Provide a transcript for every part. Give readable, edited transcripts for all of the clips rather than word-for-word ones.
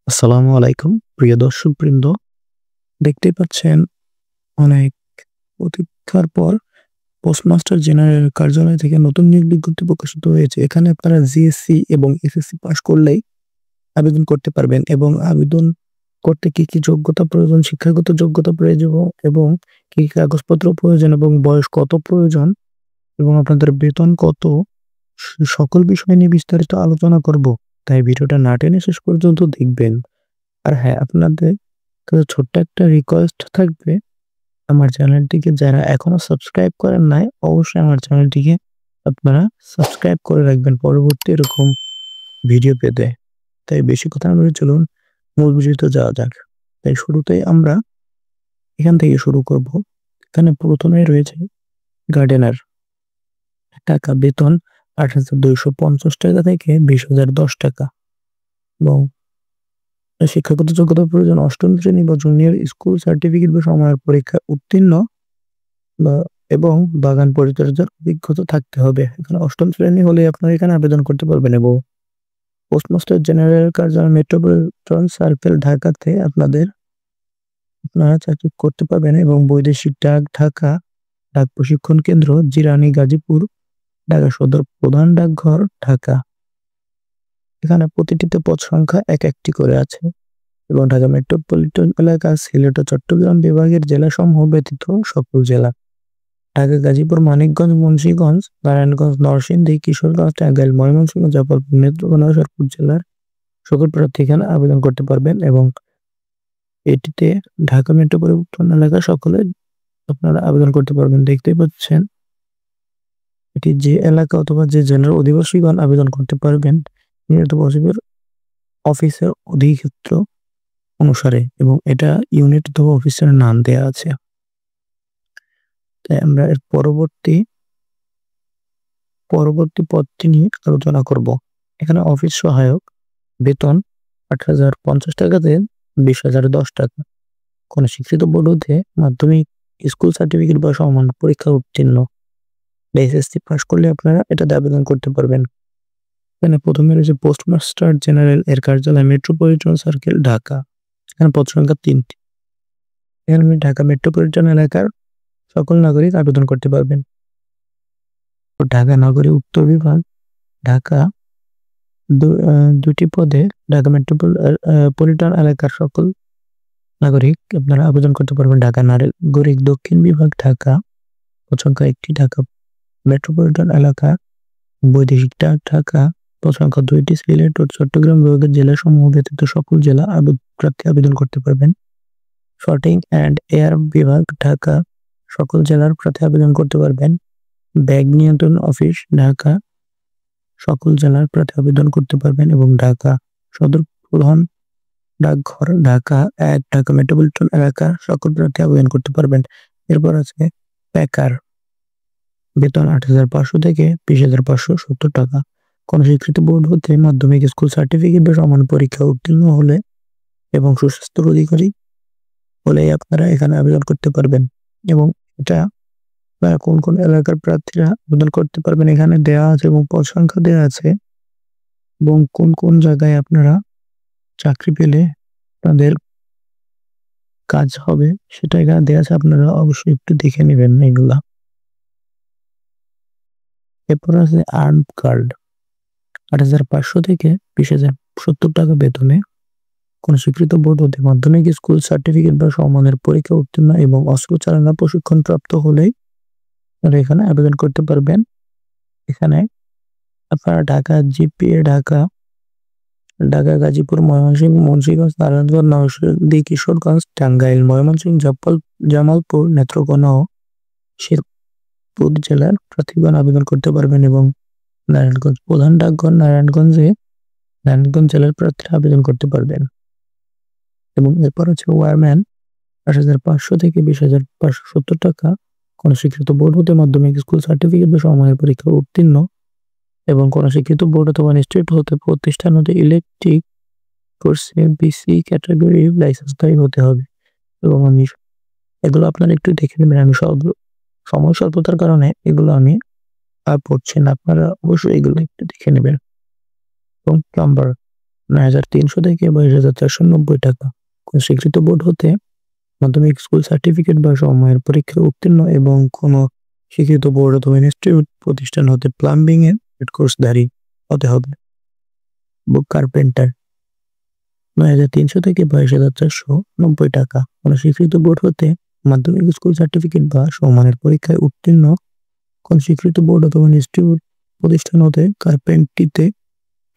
আসসালামু আলাইকুম প্রিয় দর্শকবৃন্দ। দেখতেই পাচ্ছেন অনেক প্রতীক্ষার পর পোস্টমাস্টার জেনারেল কার্যালয় থেকে নতুন নিয়োগ বিজ্ঞপ্তি প্রকাশিত হয়েছে। এখানে আপনারা জিএসসি এবং এসএসসি পাস করলেই আবেদন করতে পারবেন এবং আবেদন করতে কি যোগ্যতা প্রয়োজন, শিক্ষাগত যোগ্যতা প্রয়োজন এবং কি কাগজপত্র প্রয়োজন এবং বয়স কত প্রয়োজন এবং আপনাদের বেতন কত, সকল বিষয় নিয়ে বিস্তারিত আলোচনা করব। তাই ভিডিওটা না টেনে শেষ পর্যন্ত দেখবেন। আর হ্যাঁ, আপনাদের কাছে ছোট্ট একটা রিকোয়েস্ট থাকবে, আমার চ্যানেলটিকে যারা এখনো সাবস্ক্রাইব করেন নাই, অবশ্যই আমার চ্যানেলটিকে আপনারা সাবস্ক্রাইব করে রাখবেন পরবর্তী এরকম ভিডিও পেতে। তাই বেশি কথা না বলে চলুন মূল ভিডিওতে যাওয়া যাক। তাই শুরুতেই আমরা এখান থেকে শুরু করব। এখানে প্রথমেই রয়েছে গার্ডেনার। টাকা বেতন ৮,২৫০ টাকা থেকে ২০,০১০ টাকা এবং শিক্ষাগত যোগ্যতা প্রয়োজন অষ্টম শ্রেণী বা জুনিয়র স্কুল সার্টিফিকেট বা সমমানের পরীক্ষায় উত্তীর্ণ বা এবং বাগান পরিচর্যার অভিজ্ঞতা থাকতে হবে। এখানে অষ্টম শ্রেণী হলে আপনারা এখানে আবেদন করতে পারবেন এবং পোস্টমাস্টার জেনারেল কার্যালয় মেট্রোপলিটন সার্কেল ঢাকাতে আপনারা চাকরি করতে পারবেন এবং বৈদেশিক ডাক ঢাকা ডাক প্রশিক্ষণ কেন্দ্র জিরানী গাজীপুর ঢাকা সদর প্রধান ডাকঘর ঢাকা। এখানে প্রতিটিতে পদ সংখ্যা একটি করে আছে এবং ঢাকা মেট্রোপলিটন এলাকা, সিলেট ও চট্টগ্রাম বিভাগের জেলাসমূহ ব্যতীত সকল জেলা, ঢাকা, গাজীপুর, মানিকগঞ্জ, মুন্সিগঞ্জ, নারায়ণগঞ্জ, নরসিংদী, কিশোরগঞ্জ, টাঙ্গাইল, ময়মনসিংহ, জামালপুর, নেত্রকোনা, শেরপুর জেলার সকল প্রার্থী এখানে আবেদন করতে পারবেন এবং এটিতে ঢাকা মেট্রোপলিটন এলাকা সকলে আপনারা আবেদন করতে পারবেন। দেখতেই পাচ্ছেন এটি যে এলাকা অথবা যে জেলার অধিবাসীগণ আবেদন করতে পারবেন নিহত বছরের অফিসের অধিক্ষেত্র অনুসারে এবং এটা ইউনিট অথবা অফিসের নাম দেয়া আছে। তাই আমরা এর পরবর্তী পদটি নিয়ে আলোচনা করব। এখানে অফিস সহায়ক বেতন ৮,০৫০ টাকা থেকে ২০,০১০ টাকা। কোন স্বীকৃত বোর্ড হতে মাধ্যমিক, স্কুল সার্টিফিকেট বা সমমান পরীক্ষা উত্তীর্ণ এসএসসি পাস করলে আপনারা এটাতে আবেদন করতে পারবেন। এখানে প্রথমে রয়েছে পোস্টমাস্টার জেনারেল এর কার্যালয় মেট্রোপলিটন সার্কেল ঢাকা। এখানে পদ সংখ্যা ৩টি। এখানে ঢাকা মেট্রোপলিটন এলাকার সকল নাগরিক আবেদন করতে পারবেন। ঢাকা নগরী উত্তর বিভাগ ঢাকা ২টি পদে ঢাকা মেট্রোপলিটন এলাকার সকল নাগরিক আপনারা আবেদন করতে পারবেন। ঢাকা নগরী দক্ষিণ বিভাগ ঢাকা পদ সংখ্যা ১টি। ঢাকা মেট্রোপলিটন এলাকা বৈদেশিক ডাক ঢাকা পদ সংখ্যা ২টি। সিলেট ও চট্টগ্রাম বিভাগের জেলাসমূহ ব্যতীত সকল জেলা প্রার্থী আবেদন করতে পারবেন। শর্টিং অ্যান্ড এয়ার বিভাগ ঢাকা সকল জেলার প্রার্থী আবেদন করতে পারবেন। ব্যাগ নিয়ন্ত্রণ অফিস ঢাকা সকল জেলার প্রার্থী আবেদন করতে পারবেন এবং ঢাকা সদর প্রধান ডাকঘর ঢাকা ১ ঢাকা মেট্রোপলিটন এলাকা সকল প্রার্থী আবেদন করতে পারবেন। এরপর আছে প্যাকার বেতন ৮,৫০০ থেকে ২০,৫৭০ টাকা। কোন স্বীকৃত বোর্ড হতে মাধ্যমিক, স্কুল সার্টিফিকেট বা সমান পরীক্ষা উত্তীর্ণ হলে এবং সুস্বাস্থ্যের অধিকারী হলেই আপনারা এখানে আবেদন করতে পারবেন এবং এটা কোন এলাকার প্রার্থীরা আবেদন করতে পারবেন এখানে দেওয়া আছে এবং পদ সংখ্যা দেওয়া আছে এবং কোন জায়গায় আপনারা চাকরি পেলে আপনাদের কাজ হবে সেটা এখানে দেওয়া আছে, আপনারা অবশ্যই একটু দেখে নেবেন এগুলা। এরপর আছে আর্ন কার্ড ৮,৫০০ থেকে ২০,০৭০ টাকা বেতনে কোন স্বীকৃত বোর্ড হতে মাধ্যমিক, স্কুল সার্টিফিকেট বা সমমানের পরীক্ষা উত্তীর্ণ এবং অস্ত্র চালনা প্রশিক্ষণ প্রাপ্ত হলেই আপনারা এখানে আবেদন করতে পারবেন। এখানে আপনারা ঢাকা জিপিএ ঢাকা, গাজীপুর, ময়মনসিংহ, মুন্সিগঞ্জ, নারায়ণগঞ্জ, নরসিংদী, কিশোরগঞ্জ, টাঙ্গাইল, ময়মনসিংহ, জামালপুর, নেত্রকোনা ও শেরপুর জেলার প্রার্থীগণ আবেদন করতে পারবেন এবং নারায়ণগঞ্জ প্রধান ডাকঘর নারায়ণগঞ্জ জেলার প্রার্থীরা আবেদন করতে পারবেন এবং এরপর হচ্ছে ওয়ারম্যান ৮,৫০০ থেকে ২০,৫৭০ টাকা। কোন স্বীকৃত বোর্ড হতে মাধ্যমিক, স্কুল সার্টিফিকেট বা সমমানের পরীক্ষা উত্তীর্ণ এবং কোন শিক্ষিত বোর্ড অথবা ইনস্টিটিউট হতে প্রতিষ্ঠান হতে ইলেকট্রিক কোর্সে বিসি ক্যাটাগরি লাইসেন্সধারী হতে হবে এবং এগুলো আপনারা একটু দেখে নেবেন। আমি সময় স্বল্পতার কারণে এগুলো আমি আর পড়ছি না, আপনারা অবশ্যই এগুলো একটু দেখে নেবেন। এবং প্লাম্বার 9,300 থেকে 22,490 টাকা। কোন স্বীকৃত বোর্ড হতে মাধ্যমিক স্কুল সার্টিফিকেট বা সমমানের পরীক্ষায় উত্তীর্ণ এবং কোন স্বীকৃত বোর্ড অথবা ইনস্টিটিউট প্রতিষ্ঠান হতে প্লাম্বিং এর কোর্সধারী হতে হবে। বুক কার্পেন্টার 9,300 থেকে 22,490 টাকা। কোন স্বীকৃত বোর্ড হতে মাধ্যমিক স্কুল সার্টিফিকেট বা সমমানের পরীক্ষায় উত্তীর্ণ কোন স্বীকৃত বোর্ড অথবা ইনস্টিটিউট প্রতিষ্ঠান হতে কার্পেন্ট্রিতে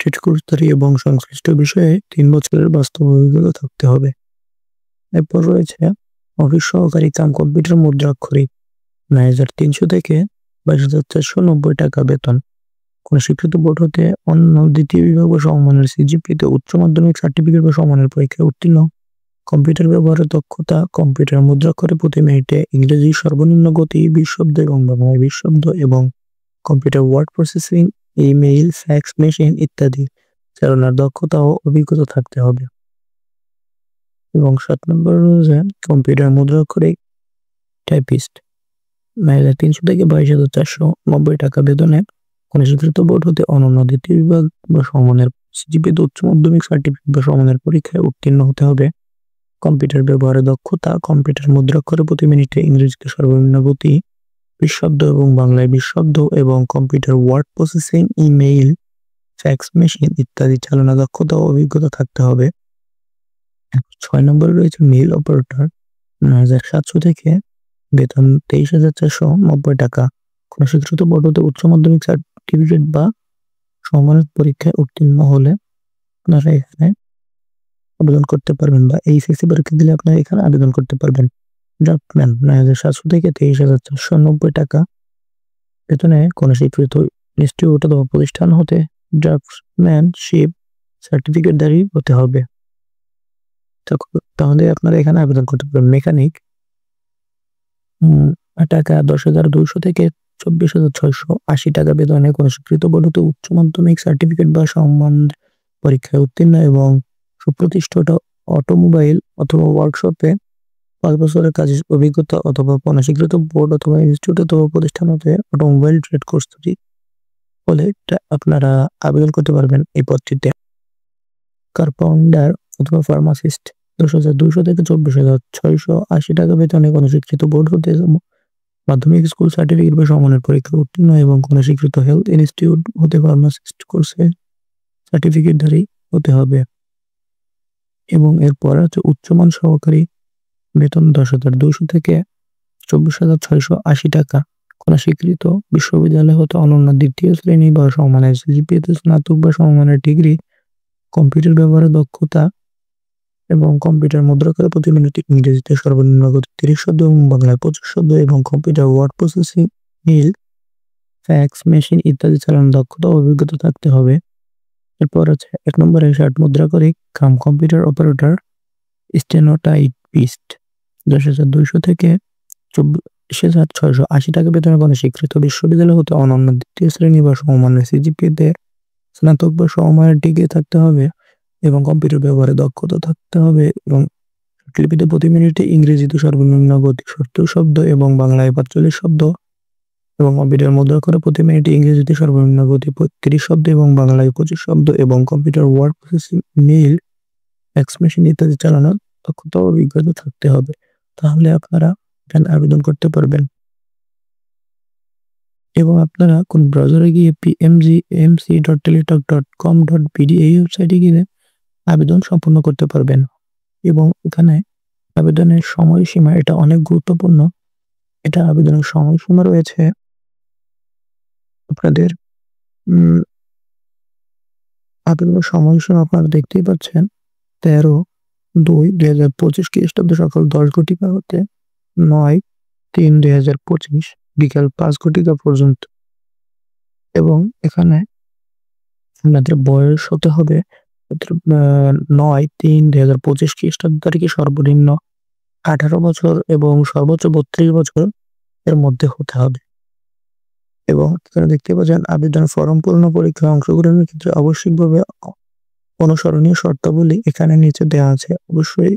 ট্রেড কোর্সধারী এবং সংশ্লিষ্ট বিষয়ে 3 বছরের বাস্তব অভিজ্ঞতা থাকতে হবে। এরপর রয়েছে অফিস সহকারী কাম কম্পিউটার মুদ্রাক্ষরিক 9,300 থেকে 22,490 টাকা বেতন। কোন স্বীকৃত বোর্ড হতে অন্য দ্বিতীয় বিভাগ বা সমমানের সিজিপিতে উচ্চ মাধ্যমিক সার্টিফিকেট বা সমমানের পরীক্ষায় উত্তীর্ণ, কম্পিউটার ব্যবহারের দক্ষতা, কম্পিউটার মুদ্রাক্ষরে প্রতি মিনিটে ইংরেজি সর্বনিম্ন গতি 20 শব্দ এবং বাংলায় 20 শব্দ এবং computer word processing, email, fax machine ইত্যাদি চালানোর দক্ষতা ও অভিজ্ঞতা থাকতে হবে। এবং 7 নম্বর রয়েছে কম্পিউটার মুদ্রাক্ষরিক টাইপিস্ট 9,300 থেকে 22,490 টাকা বেতনে। কোন স্বীকৃত বোর্ড হতে অনন্য দ্বিতীয় বিভাগ বা সমমানের সিজিপিতে উচ্চ মাধ্যমিক সার্টিফিকেট বা সমমানের পরীক্ষায় উত্তীর্ণ হতে হবে। কম্পিউটার ব্যবহারে দক্ষতা, কম্পিউটার মুদ্রাক্ষরে প্রতি মিনিটে ইংরেজিতে সর্বনিম্ন গতি 20 শব্দ এবং বাংলায় 20 শব্দ এবং computer word processing, email, fax machine ইত্যাদি চালানোর দক্ষতা ও অভিজ্ঞতা থাকতে হবে। 6 নম্বরে রয়েছে মিল অপারেটর 9,700 থেকে বেতন 23,490 টাকা। কোন স্বীকৃত বোর্ড হতে উচ্চ মাধ্যমিক সার্টিফিকেট বা সমমানের পরীক্ষায় উত্তীর্ণ হলে আপনারা এখানে আবেদন করতে পারবেন বা এইচএসসি পরীক্ষা দিলে আপনারা এখানে আবেদন করতে পারবেন। ড্রাফটম্যান 9,700 থেকে 23,490 টাকা বেতনে কোন স্বীকৃত ইনস্টিটিউট অথবা প্রতিষ্ঠান হতে ড্রাফটম্যানশিপ সার্টিফিকেটধারী হতে হবে। তাহলে আপনারা এখানে আবেদন করতে পারবেন। মেকানিক টাকা 10,200 থেকে 24,680 টাকা বেতনে কোন স্বীকৃত বোর্ড হতে উচ্চ মাধ্যমিক সার্টিফিকেট বা সমমানের পরীক্ষায় উত্তীর্ণ এবং সুপ্রতিষ্ঠিত অটোমোবাইল অথবা ওয়ার্কশপে 5 বছরের কাজের অভিজ্ঞতা অথবা কোন স্বীকৃত বোর্ড অথবা ইনস্টিটিউট অথবা প্রতিষ্ঠান হতে অটোমোবাইল ট্রেড কোর্সধারী হলে আপনারা আবেদন করতে পারবেন এই পদটিতে। কার্পেন্টার অথবা ফার্মাসিস্ট 10,200 থেকে 24,680 টাকা বেতনে কোন স্বীকৃত বোর্ড হতে মাধ্যমিক স্কুল সার্টিফিকেট বা সমমানের পরীক্ষায় উত্তীর্ণ এবং কোন স্বীকৃত হেলথ ইনস্টিটিউট হতে ফার্মাসিস্ট কোর্সে সার্টিফিকেটধারী হতে হবে। এবং এরপর আছে উচ্চমান সহকারী বেতন 10,200 থেকে 24,680 টাকা। কোন স্বীকৃত বিশ্ববিদ্যালয় হতে অনন্য দ্বিতীয় শ্রেণী বা সমমানের সিজিপিএতে স্নাতক বা সমমানের ডিগ্রি, কম্পিউটার ব্যবহারের দক্ষতা এবং কম্পিউটার মুদ্রাক্ষরে প্রতি মিনিটে ইংরেজিতে সর্বনিম্ন গতি 30 শব্দ এবং বাংলায় 25 শব্দ এবং computer word processing, mail, fax machine ইত্যাদি চালানোর দক্ষতা ও অভিজ্ঞতা থাকতে হবে। এরপর আছে 1 নম্বরে ষাট মুদ্রাক্ষরিক কাম কম্পিউটার অপারেটর স্টেনোটাইপিস্ট 10,200 থেকে 24,680 টাকা বেতনে কোন স্বীকৃত বিশ্ববিদ্যালয় হতে অনন্য দ্বিতীয় শ্রেণী বা সমমানের সিজিপিএতে স্নাতক বা সমমানের ডিগ্রি থাকতে হবে এবং কম্পিউটার ব্যবহারে দক্ষতা থাকতে হবে এবং লিপিতে প্রতি মিনিটে ইংরেজিতে সর্বনিম্ন গতি 70 শব্দ এবং বাংলায় 45 শব্দ এবং কম্পিউটার মুদ্রাক্ষরে প্রতি মিনিটে ইংরেজিতে সর্বনিম্ন গতি 35 শব্দ এবং বাংলায় 25 শব্দ এবং computer word processing, mail, fax machine ইত্যাদি চালানোর দক্ষতা ও অভিজ্ঞতা থাকতে হবে। তাহলে আপনারা এখানে আবেদন করতে পারবেন এবং আপনারা কোন ব্রাউজারে গিয়ে pmgmc.teletalk.com.pd এই ওয়েবসাইটে গিয়ে আবেদন সম্পন্ন করতে পারবেন এবং এখানে আবেদনের সময়সীমা এটা অনেক গুরুত্বপূর্ণ। এটা আবেদনের সময়সীমা রয়েছে আপনাদের আবেদনের সময়সীমা আপনারা দেখতেই পাচ্ছেন 13/2/2025 খ্রিস্টাব্দ সকাল 10 ঘটিকা হতে 9/3/2025 বিকাল 5 ঘটিকা পর্যন্ত এবং এখানে আপনাদের বয়স হতে হবে 9/3/2025 খ্রিস্টাব্দ তারিখে সর্বনিম্ন 18 বছর এবং সর্বোচ্চ 32 বছর এর মধ্যে হতে হবে। এবং আপনারা দেখতে পাচ্ছেন আবেদন ফরম পূর্ণ পরীক্ষায় অংশগ্রহণের ক্ষেত্রে আবশ্যিকভাবে অনুসরণীয় শর্তাবলী এখানে নিচে দেওয়া আছে। অবশ্যই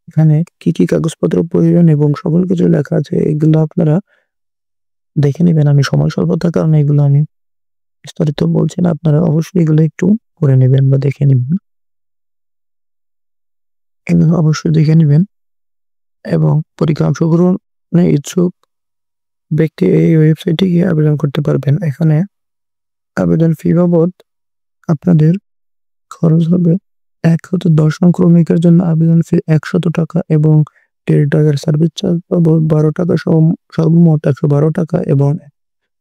এখানে কি কি কাগজপত্র প্রয়োজন এবং সকল কিছু লেখা আছে, এগুলো আপনারা দেখে নেবেন। আমি সময় স্বল্পতার কারণে এগুলো আমি বিস্তারিত বলছি না, আপনারা অবশ্যই এগুলো একটু করে নেবেন বা দেখে নিবেন। এগুলো অবশ্যই দেখে নিবেন এবং পরীক্ষায় অংশগ্রহণে ইচ্ছুক ব্যক্তি এই ওয়েবসাইটে গিয়ে আবেদন করতে পারবেন। এখানে আবেদন ফি বাবদ আপনাদের খরচ হবে ১ হতে ১০ নং ক্রমিকের জন্য আবেদন ফি ৳১০০ এবং টেলিটকের সার্ভিস চার্জ বাবদ ৳১২ সর্বমোট ৳১১২ এবং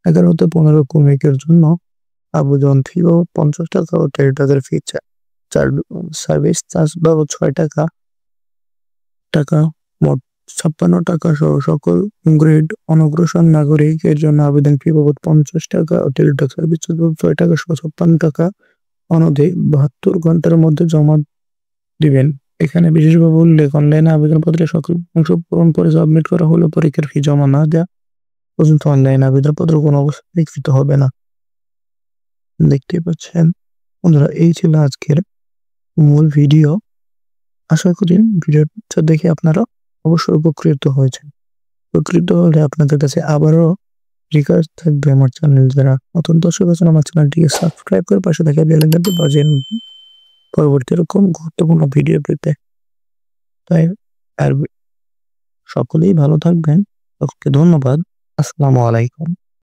১১ হতে ১৫ ক্রমিকের জন্য আবেদন ফি বাবদ ৳৫০ ও টেলিটকের ফি সার্ভিস চার্জ বাবদ ৳৬ মোট ৳৫৬ সহ সকল গ্রেড অনগ্রসর নাগরিকের জন্য আবেদন ফি বাবদ ৳৫০ ও টেলিটক সার্ভিস চার্জ বাবদ ৳৬ সহ ৳৫৬ অনধিক ৭২ ঘন্টার মধ্যে জমা দিবেন। এখানে বিশেষভাবে উল্লেখ, অনলাইনে আবেদনপত্রের সকল অংশ পূরণ করে সাবমিট করা হলেও পরীক্ষার ফি জমা না দেওয়া পর্যন্ত অনলাইন আবেদনপত্র কোনো অবস্থায় স্বীকৃত হবে না। দেখতেই পাচ্ছেন বন্ধুরা, এই ছিল আজকের মূল ভিডিও। আশা করি ভিডিওটা দেখে আপনারা অবশ্যই উপকৃত হয়েছেন। উপকৃত হলে আপনাদের কাছে আবারও রিকোয়েস্ট থাকবে, আমার চ্যানেল যারা নতুন দর্শক আছেন আমার চ্যানেলটিকে সাবস্ক্রাইব করে পাশে থাকা বেল আইকনটি বাজিয়ে পরবর্তী এরকম গুরুত্বপূর্ণ ভিডিও পেতে। তাই আর সকলেই ভালো থাকবেন। সকলকে ধন্যবাদ। আসসালামু আলাইকুম।